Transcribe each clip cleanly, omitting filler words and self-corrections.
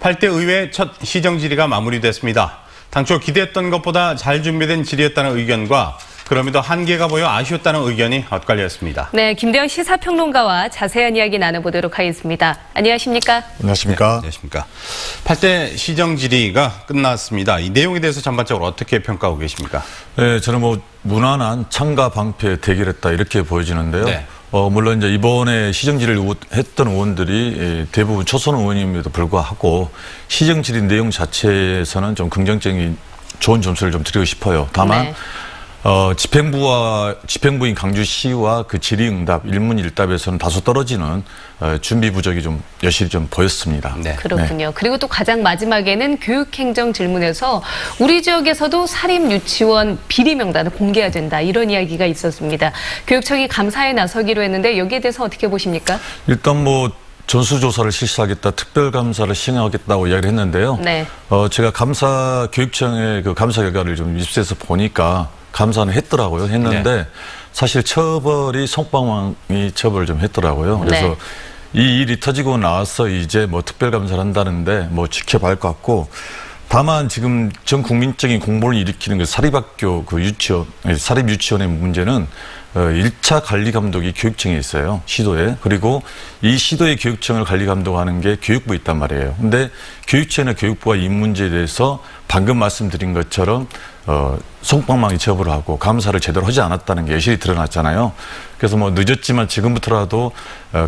8대 의회 첫 시정 질의가 마무리됐습니다. 당초 기대했던 것보다 잘 준비된 질의였다는 의견과 그럼에도 한계가 보여 아쉬웠다는 의견이 엇갈렸습니다. 네, 김대현 시사평론가와 자세한 이야기 나눠보도록 하겠습니다. 안녕하십니까? 안녕하십니까? 네, 안녕하십니까? 8대 시정 질의가 끝났습니다. 이 내용에 대해서 전반적으로 어떻게 평가하고 계십니까? 네, 저는 무난한 창과 방패 대결했다 이렇게 보여지는데요. 네. 물론 이제 이번에 시정 질의를 했던 의원들이 대부분 초선 의원임에도 불구하고 시정 질의 내용 자체에서는 좀 긍정적인 좋은 점수를 좀 드리고 싶어요. 다만 네. 집행부인 광주시와 그 질의응답, 일문일답에서는 다소 떨어지는 준비 부족이 좀 여실히 좀 보였습니다. 네. 그렇군요. 네. 그리고 또 가장 마지막에는 교육행정 질문에서 우리 지역에서도 사립유치원 비리 명단을 공개해야 된다 이런 이야기가 있었습니다. 교육청이 감사에 나서기로 했는데 여기에 대해서 어떻게 보십니까? 일단 전수조사를 실시하겠다, 특별감사를 시행하겠다고 이야기를 했는데요. 네. 제가 교육청의 그 감사 결과를 좀 입수해서 보니까 감사는 했더라고요. 했는데 네. 사실 처벌이 솜방망이 처벌을 좀 했더라고요. 그래서 네. 이 일이 터지고 나서 이제 특별감사를 한다는데 지켜봐야 할 것 같고, 다만 지금 전 국민적인 공분을 일으키는 그 사립학교 그 사립유치원의 문제는 1차 관리 감독이 교육청에 있어요. 시도에. 그리고 이 시도의 교육청을 관리 감독하는 게 교육부에 있단 말이에요. 근데 교육청이나 교육부가 이 문제에 대해서 방금 말씀드린 것처럼 솜방망이 처벌을 하고 감사를 제대로 하지 않았다는 게 여실히 드러났잖아요. 그래서 늦었지만 지금부터라도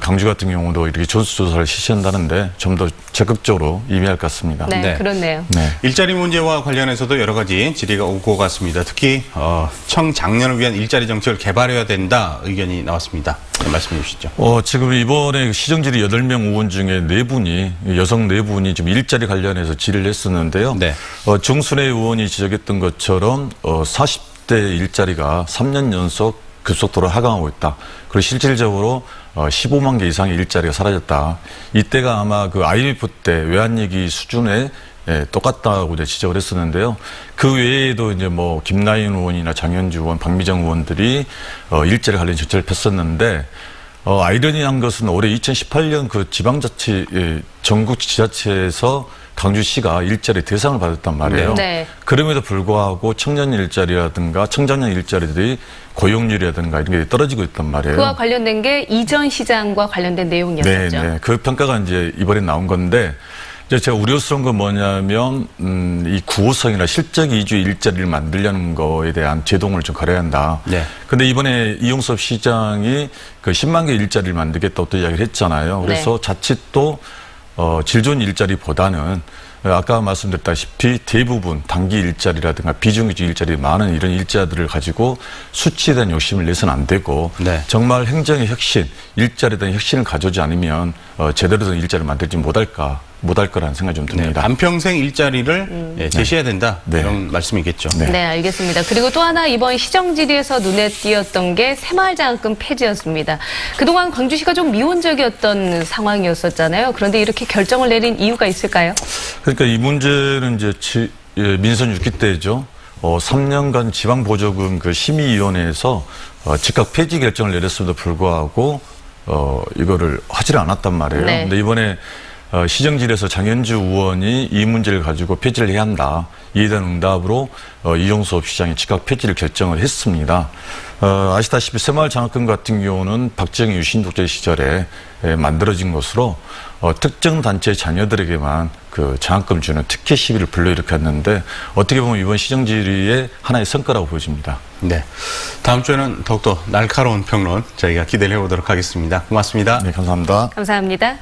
광주 같은 경우도 이렇게 전수조사를 실시한다는데 좀 더 적극적으로 임해야 할 것 같습니다. 네, 네. 그렇네요. 네. 일자리 문제와 관련해서도 여러 가지 질의가 오고 갔습니다. 특히 청장년을 위한 일자리 정책을 개발해야 된다 의견이 나왔습니다. 네, 말씀해 주시죠. 지금 이번에 시정질의 8명 의원 중에 4분이, 여성 4분이 지금 일자리 관련해서 질의를 했었는데요. 네. 정순애 의원이 지적했던 것처럼 40대 일자리가 3년 연속 급속도로 하강하고 있다. 그리고 실질적으로 15만 개 이상의 일자리가 사라졌다. 이때가 아마 그 IMF 때 외환위기 수준에 똑같다고 이제 지적을 했었는데요. 그 외에도 이제 김나인 의원이나 장현주 의원, 박미정 의원들이 일자리 관련 정책을 폈었는데, 아이러니한 것은 올해 2018년 그 지방자치, 전국 지자체에서 광주시가 일자리 대상을 받았단 말이에요. 네. 그럼에도 불구하고 청년 일자리라든가 청장년 일자리들이 고용률이라든가 이런 게 떨어지고 있단 말이에요. 그와 관련된 게 이전 시장과 관련된 내용이었죠. 네. 그 평가가 이제 이번에 나온 건데, 이제 제가 우려스러운 건 뭐냐면 이 구호성이나 실적 위주의 일자리를 만들려는 거에 대한 제동을 좀 걸어야 한다. 네. 근데 이번에 이용섭 시장이 그 10만 개 일자리를 만들겠다고 또 이야기를 했잖아요. 그래서 네. 자칫 또 질 좋은 일자리보다는 아까 말씀드렸다시피 대부분 단기 일자리라든가 비정규직 일자리 많은 이런 일자리들을 가지고 수치에 대한 욕심을 내서는 안 되고 네. 정말 행정의 혁신, 일자리에 대한 혁신을 가져오지 않으면 제대로 된 일자리를 만들지 못할 거라는 생각이 좀 듭니다. 네, 반평생 일자리를 제시해야 된다. 네. 이런 말씀이겠죠. 네. 네, 알겠습니다. 그리고 또 하나 이번 시정질의에서 눈에 띄었던 게 새마을장학금 폐지였습니다. 그동안 광주시가 좀 미온적이었던 상황이었었잖아요. 그런데 이렇게 결정을 내린 이유가 있을까요? 그러니까 이 문제는 이제 민선 6기 때죠. 3년간 지방보조금 그 심의위원회에서 즉각 폐지 결정을 내렸음에도 불구하고 이거를 하지를 않았단 말이에요. 네. 근데 이번에 시정질에서 장현주 의원이 이 문제를 가지고 폐지를 해야 한다. 이에 대한 응답으로 이용섭 시장이 즉각 폐지를 결정을 했습니다. 아시다시피 새마을장학금 같은 경우는 박정희 유신 독재 시절에 만들어진 것으로 특정 단체의 자녀들에게만 그 장학금 주는 특혜 시비를 불러일으켰는데 어떻게 보면 이번 시정질의의 하나의 성과라고 보여집니다. 네, 다음 주에는 더욱더 날카로운 평론 저희가 기대를 해보도록 하겠습니다. 고맙습니다. 네, 감사합니다. 감사합니다.